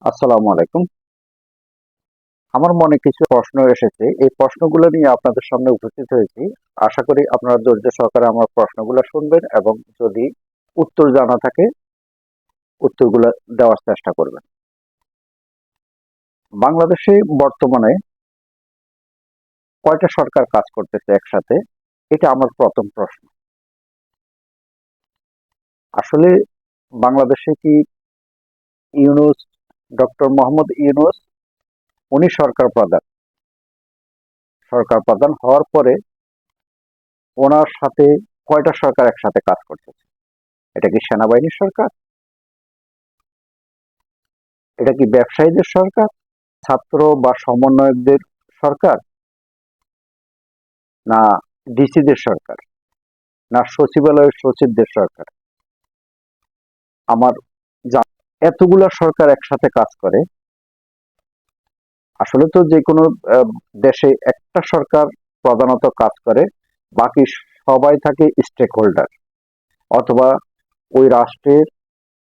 আসসালামু আলাইকুম। আমার মনে কিছু প্রশ্ন এসেছে। এই প্রশ্নগুলো নিয়ে আপনাদের সামনে উপস্থিত হয়েছি। আশা করি আপনারা ধৈর্য সহকারে আমার প্রশ্নগুলো শুনবেন এবং যদি উত্তর জানা থাকে উত্তরগুলো দেওয়ার চেষ্টা করবেন। বাংলাদেশে বর্তমানে কয়টা সরকার কাজ করতেছে একসাথে? এটা আমার প্রথম প্রশ্ন। আসলে বাংলাদেশে কি ইউনূস, ডক্টর মোহাম্মদ ইউনূস উনি সরকার প্রধান হওয়ার পরে ওনার সাথে কয়টা সরকার একসাথে কাজ করতেছে? এটা কি সেনাবাহিনীর সরকার? এটা কি ব্যবসায়ীদের সরকার, ছাত্র বা সমন্বয়কদের সরকার, না ডিসিদের সরকার, না সচিবালয়ের সচিবদের সরকার? আমার এতগুলা সরকার একসাথে কাজ করে। আসলে তো যে কোনো আহ, দেশে একটা সরকার প্রধানত কাজ করে, বাকি সবাই থাকে স্টেক হোল্ডার অথবা ওই রাষ্ট্রের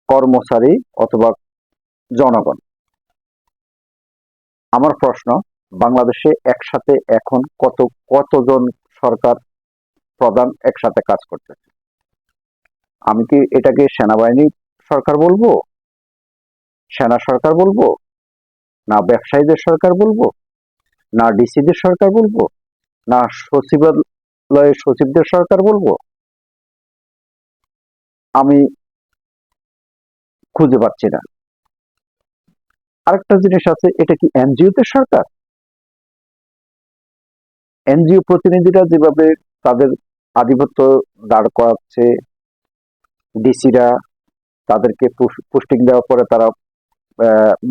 কর্মচারী অথবা জনগণ। আমার প্রশ্ন, বাংলাদেশে একসাথে এখন কতজন সরকার প্রধান একসাথে কাজ করতেছে? আমি কি এটাকে সেনাবাহিনী সরকার বলবো, সেনা সরকার বলবো, না ব্যবসায়ীদের সরকার বলবো, না ডিসিদের সরকার বলবো, না সচিবালয়ের সচিবদের সরকার বলবো? আমি খুঁজে পাচ্ছি না। আরেকটা জিনিস আছে, এটা কি এনজিও তে সরকার? এনজিও প্রতিনিধিরা যেভাবে তাদের আধিপত্য দাঁড় করাচ্ছে, ডিসিরা তাদেরকে পোস্টিং দেওয়ার পরে তারা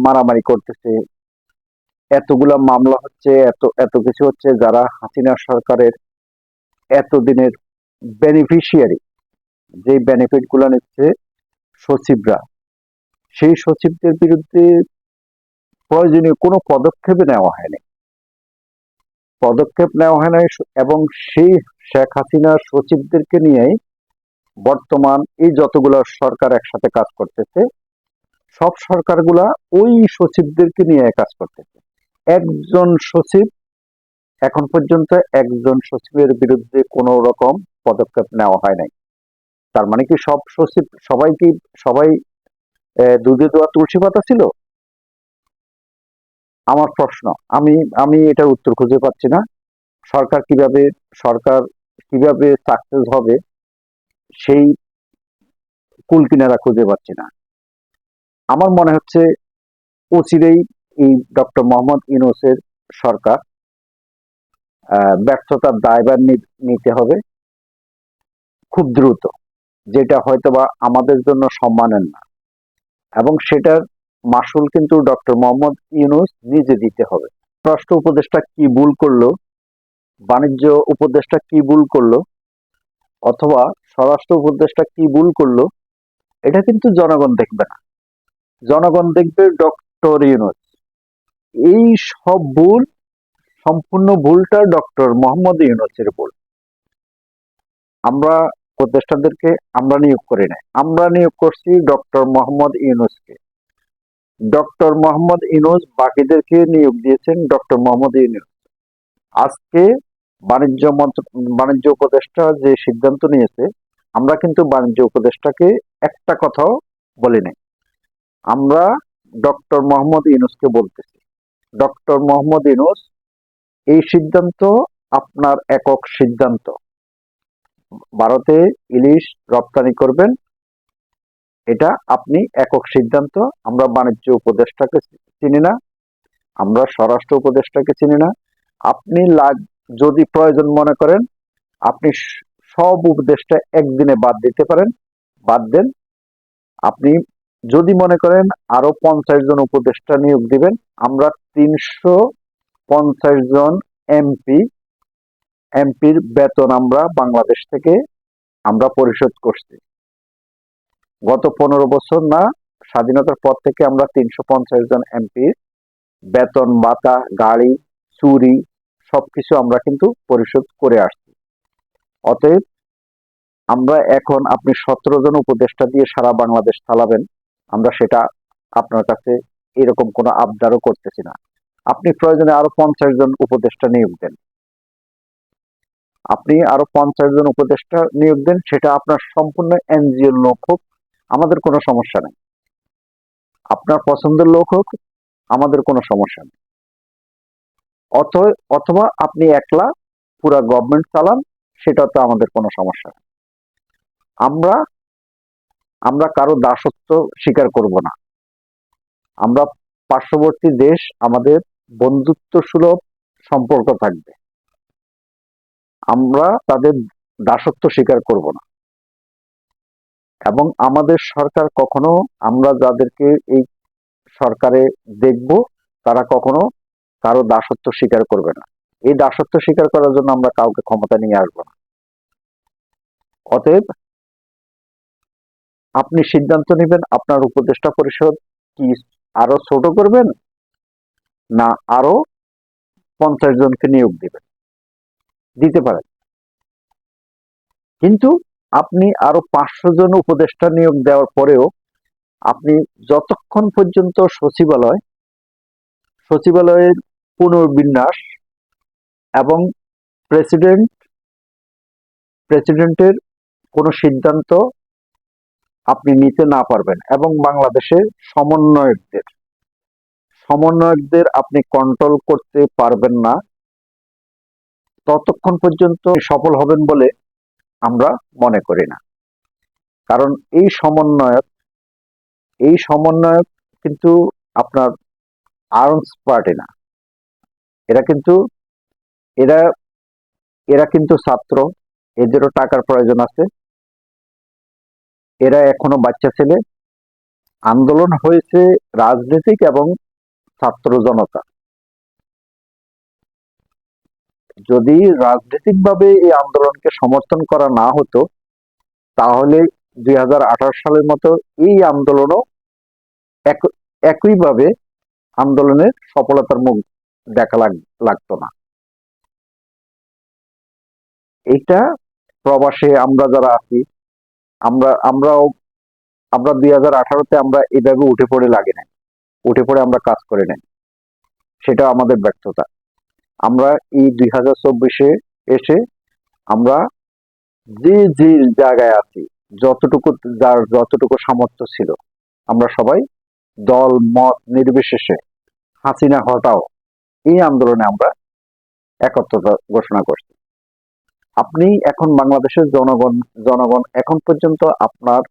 মারামারি করতেছে, এতগুলা মামলা হচ্ছে, এত এত কিছু হচ্ছে, যারা হাসিনা সরকারের এতদিনের বেনিফিশিয়ারি, যে বেনিফিট গুলো নিচ্ছে সচিবরা, সেই সচিবদের বিরুদ্ধে প্রয়োজনীয় কোনো পদক্ষেপ নেওয়া হয় নাই। এবং সেই শেখ হাসিনার সচিবদেরকে নিয়েই বর্তমান এই যতগুলো সরকার একসাথে কাজ করতেছে, সব সরকারগুলা ওই সচিবদেরকে নিয়ে কাজ করতেছে। একজন সচিব, এখন পর্যন্ত একজন সচিবের বিরুদ্ধে কোনো রকম পদক্ষেপ নেওয়া হয় নাই। তার মানে কি সব সচিব সবাই দুধে দোয়া তুলসী পাতা ছিল? আমার প্রশ্ন, আমি আমি এটার উত্তর খুঁজে পাচ্ছি না। সরকার কিভাবে সরকার কিভাবে সাকসেস হবে সেই কুল কিনারা খুঁজে পাচ্ছি না। আমার মনে হচ্ছে অচিরেই এই ডক্টর মোহাম্মদ ইউনূসের সরকার ব্যর্থতার দায়ভার নিতে হবে খুব দ্রুত, যেটা হয়তোবা আমাদের জন্য সম্মানের না, এবং সেটার মাসুল কিন্তু ডক্টর মোহাম্মদ ইউনূস নিজে দিতে হবে। পররাষ্ট্র উপদেষ্টা কি ভুল করলো, বাণিজ্য উপদেষ্টা কি ভুল করলো, অথবা স্বরাষ্ট্র উপদেষ্টা কি ভুল করলো, এটা কিন্তু জনগণ দেখবে না। জনগণ দেখবে ডক্টর ইউনূস। এই সব ভুল, সম্পূর্ণ ভুলটা ডক্টর মোহাম্মদ ইউনূসের ভুল। আমরা উপদেষ্টাদেরকে আমরা নিয়োগ করি নাই, আমরা নিয়োগ করছি ডক্টর মোহাম্মদ ইউনূসকে। ডক্টর মোহাম্মদ ইউনূস বাকিদেরকে নিয়োগ দিয়েছেন ডক্টর মোহাম্মদ ইউনূস। আজকে বাণিজ্য উপদেষ্টা যে সিদ্ধান্ত নিয়েছে, আমরা কিন্তু বাণিজ্য উপদেষ্টাকে একটা কথাও বলি নাই। আমরা ডক্টর মোহাম্মদ ইউনূসকে বলতেছি, ডক্টর মোহাম্মদ ইউনূস, এই সিদ্ধান্ত আপনার একক সিদ্ধান্ত। ভারতে ইলিশ রপ্তানি করবেন, এটা আপনি একক সিদ্ধান্ত। আমরা বাণিজ্য উপদেষ্টাকে চিনি না, আমরা স্বরাষ্ট্র উপদেষ্টাকে চিনি না। আপনি যদি প্রয়োজন মনে করেন, আপনি সব উপদেষ্টা একদিনে বাদ দিতে পারেন, বাদ দেন। আপনি যদি মনে করেন আরো 50 জন উপদেষ্টা নিয়োগ দিবেন, আমরা 350 জন এমপির বেতন আমরা বাংলাদেশ থেকে আমরা পরিশোধ করছি। গত 15 বছর না, স্বাধীনতার পর থেকে আমরা 350 জন এমপির বেতন ভাতা, গাড়ি, চুরি সবকিছু আমরা কিন্তু পরিশোধ করে আসছি। অতএব আমরা এখন, আপনি 17 জন উপদেষ্টা দিয়ে সারা বাংলাদেশ চালাবেন, আমরা সেটা আপনার কাছে এরকম কোনো আবদারও করতেছি না। আপনি প্রয়োজনে আরো 50 জন উপদেষ্টা নিয়োগ দেন। আপনি আরো 50 জন উপদেষ্টা নিয়োগ দেন, সেটা আপনার সম্পূর্ণ এনজিওর লোক হোক, আমাদের কোনো সমস্যা নেই। আপনার পছন্দের লোক হোক, আমাদের কোনো সমস্যা নেই। অথবা আপনি একলা পুরা গভর্নমেন্ট চালান, সেটা তো আমাদের কোনো সমস্যা নেই। আমরা আমরা কারো দাসত্ব স্বীকার করব না। আমরা পার্শ্ববর্তী দেশ, আমাদের বন্ধুত্ব সুলভ সম্পর্ক থাকবে। আমরা তাদের দাসত্ব স্বীকার করব না। এবং আমাদের সরকার কখনো, আমরা যাদেরকে এই সরকারে দেখব, তারা কখনো কারো দাসত্ব স্বীকার করবে না। এই দাসত্ব স্বীকার করার জন্য আমরা কাউকে ক্ষমতা নিয়ে আসবো না। অতএব আপনি সিদ্ধান্ত নেবেন, আপনার উপদেষ্টা পরিষদ কি আরো ছোট করবেন, না আরো 50 জনকে নিয়োগ দিতে পারেন। কিন্তু আপনি আরো 500 জন উপদেষ্টা নিয়োগ দেওয়ার পরেও আপনি যতক্ষণ পর্যন্ত সচিবালয়ের পুনর্বিন্যাস এবং প্রেসিডেন্টের কোনো সিদ্ধান্ত আপনি নিতে না পারবেন, এবং বাংলাদেশের সমন্বয়কদের আপনি কন্ট্রোল করতে পারবেন না, ততক্ষণ পর্যন্ত সফল হবেন বলে আমরা মনে করি না। কারণ এই সমন্বয়ক কিন্তু আপনার আর্মস পার্টি না। এরা কিন্তু এরা এরা কিন্তু ছাত্র, এদেরও টাকার প্রয়োজন আছে। এরা এখনো বাচ্চা ছেলে। আন্দোলন হয়েছে রাজনৈতিক এবং ছাত্র জনতা। যদি রাজনৈতিকভাবে এই আন্দোলনকে সমর্থন করা না হতো, তাহলে 2018 সালের মতো এই আন্দোলনও একইভাবে আন্দোলনের সফলতার মুখ দেখা লাগতো না। এইটা প্রবাসে আমরা যারা আছি, আমরাও আমরা 2018-তে আমরা এভাবে উঠে পড়ে লাগে নাই, উঠে পড়ে আমরা কাজ করে নাই, সেটা আমাদের ব্যর্থতা। আমরা এই 2024-এ এসে আমরা যে জায়গায় আছি, যার যতটুকু সামর্থ্য ছিল, আমরা সবাই দল মত নির্বিশেষে হাসিনা হটাও এই আন্দোলনে আমরা একত্রতা ঘোষণা করছি। আপনি এখন বাংলাদেশের জনগণ এখন পর্যন্ত আপনার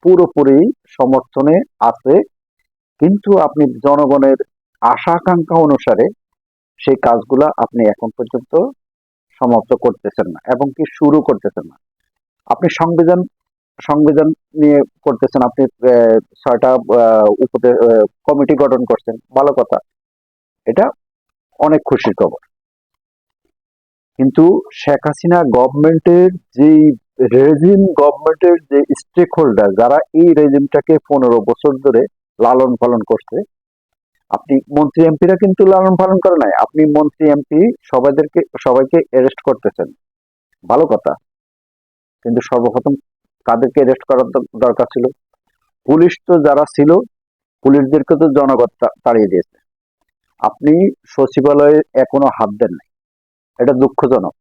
পুরোপুরি সমর্থনে আছে, কিন্তু আপনি জনগণের আশা আকাঙ্ক্ষা অনুসারে সেই কাজগুলা আপনি এখন পর্যন্ত সমাপ্ত করতেছেন না, এবং কি শুরু করতেছেন না। আপনি সংবিধান নিয়ে করতেছেন, আপনি 6টা কমিটি গঠন করছেন, ভালো কথা, এটা অনেক খুশির খবর। কিন্তু শেখ হাসিনা গভর্নমেন্টের যে স্টেক হোল্ডার, যারা এই রেজিমটাকে 15 বছর ধরে লালন পালন করছে, আপনি মন্ত্রী এমপিরা কিন্তু লালন পালন করে নাই, আপনি মন্ত্রী এমপি সবাইকে অ্যারেস্ট করতেছেন, ভালো কথা। কিন্তু সর্বপ্রথম কাদেরকে অ্যারেস্ট করার দরকার ছিল? পুলিশ তো যারা ছিল, পুলিশদেরকে তো জনগণ তাড়িয়ে দিয়েছে। আপনি সচিবালয়ে এখনো হাত দেন নাই, এটা দুঃখজনক।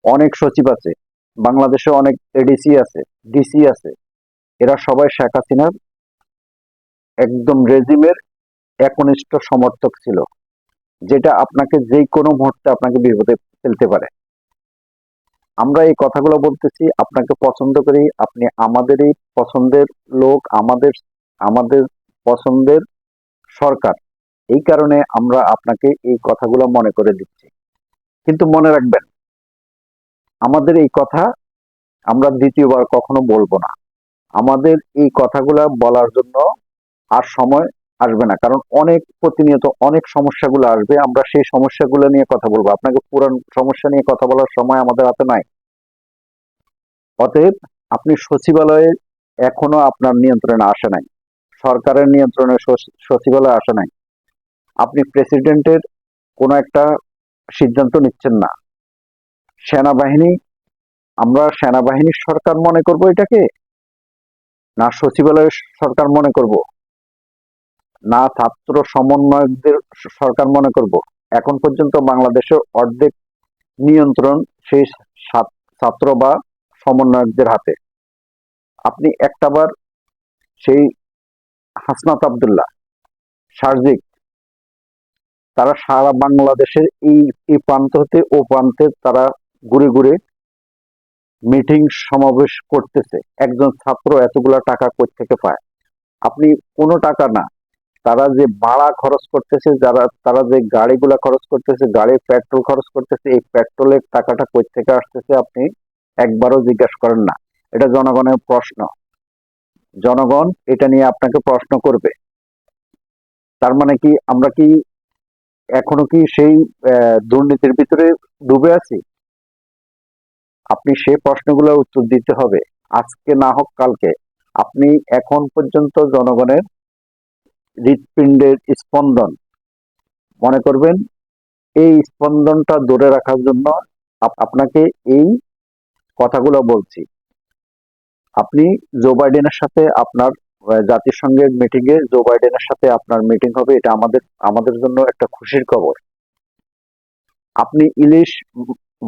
অনেক সচিব আছে বাংলাদেশে, অনেক এডিসি আছে, ডিসি আছে, এরা সবাই শেখ হাসিনার একদম রেজিমের একনিষ্ঠ সমর্থক ছিল, যেটা আপনাকে যে কোনো মুহূর্তে আপনাকে বিপদে ফেলতে পারে। আমরা এই কথাগুলো বলতেছি, আপনাকে পছন্দ করি, আপনি আমাদেরই পছন্দের লোক, আমাদের আমাদের পছন্দের সরকার, এই কারণে আমরা আপনাকে এই কথাগুলো মনে করে দিচ্ছি। কিন্তু মনে রাখবেন, আমাদের এই কথা আমরা দ্বিতীয়বার কখনো বলবো না। আমাদের এই কথাগুলা বলার জন্য আর সময় আসবে না, কারণ প্রতিনিয়ত অনেক সমস্যাগুলো আসবে, আমরা সেই সমস্যাগুলো নিয়ে কথা বলবো। আপনাকে পুরান সমস্যা নিয়ে কথা বলার সময় আমাদের হাতে নাই। অতএব আপনি সচিবালয়ে এখনো আপনার নিয়ন্ত্রণে আসে নাই, সরকারের নিয়ন্ত্রণে সচিবালয়ে আসে নাই। আপনি প্রেসিডেন্টের কোনো একটা সিদ্ধান্ত নিচ্ছেন না। সেনাবাহিনী, আমরা সেনাবাহিনীর সরকার মনে করব এটাকে, না সচিবালয়ের সরকার মনে করব? না ছাত্র সমন্বয়কদের সরকার মনে করব। এখন পর্যন্ত বাংলাদেশের অর্ধেক নিয়ন্ত্রণ সেই ছাত্র বা সমন্বয়কদের হাতে। আপনি একটাবার সেই হাসনাত আব্দুল্লাহ, সার্জিক, তারা সারা বাংলাদেশের এই প্রান্ত হতে ও প্রান্তে তারা ঘুরে ঘুরে মিটিং সমাবেশ করতেছে। একজন ছাত্র এতগুলা টাকা কই থেকে পায়? আপনি কোনো টাকা না, তারা যে ভাড়া খরচ করতেছে, তারা যে গাড়িগুলা খরচ করতেছে, গাড়ির পেট্রোল খরচ করতেছে, এই পেট্রোলের টাকাটা কই থেকে আসতেছে আপনি একবারও জিজ্ঞাসা করেন না। এটা জনগণের প্রশ্ন। জনগণ এটা নিয়ে আপনাকে প্রশ্ন করবে। তার মানে কি আমরা কি এখনো কি সেই দুর্নীতির ভিতরে ডুবে আছি? আপনি সেই প্রশ্নগুলোর উত্তর দিতে হবে, আজকে না হোক কালকে। আপনি এখন পর্যন্ত জনগণের হৃৎপিণ্ডের স্পন্দন মনে করবেন। এই স্পন্দনটা ধরে রাখার জন্য আপনাকে এই কথাগুলো বলছি। আপনি জো বাইডেনের সাথে আপনার জাতিসংঘের মিটিং এ জো বাইডেনের সাথে আপনার মিটিং হবে, এটা আমাদের আমাদের জন্য একটা খুশির খবর। আপনি ইলিশ,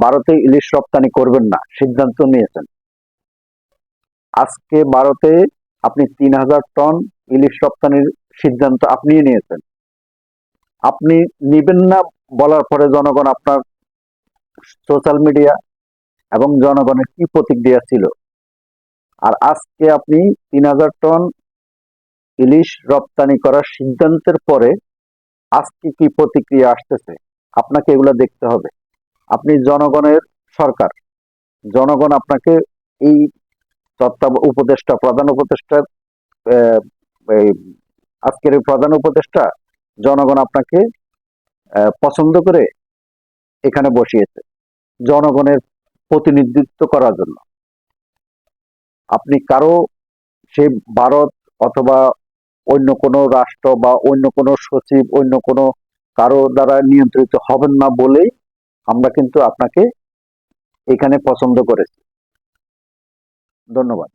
ভারতে ইলিশ রপ্তানি করবেন না সিদ্ধান্ত নিয়েছেন। আজকে ভারতে আপনি 3,000 টন ইলিশ রপ্তানির সিদ্ধান্ত আপনি নিয়েছেন। আপনি নিবেন না বলার পরে জনগণ আপনার সোশ্যাল মিডিয়া এবং জনগণের কি প্রতিক্রিয়া ছিল? আর আজকে আপনি 3,000 টন ইলিশ রপ্তানি করার সিদ্ধান্তের পরে আজকে কি প্রতিক্রিয়া আসতেছে আপনাকে এগুলা দেখতে হবে। আপনি জনগণের সরকার, জনগণ আপনাকে এই উপদেষ্টা, প্রধান উপদেষ্টা, আহ, এই আজকের এই প্রধান উপদেষ্টা, জনগণ আপনাকে পছন্দ করে এখানে বসিয়েছে জনগণের প্রতিনিধিত্ব করার জন্য। আপনি কারো সেই ভারত অথবা অন্য কোনো রাষ্ট্র বা অন্য কোনো সচিব, অন্য কোনো কারো দ্বারা নিয়ন্ত্রিত হবেন না বলেই আমরা কিন্তু আপনাকে এখানে পছন্দ করেছি। ধন্যবাদ।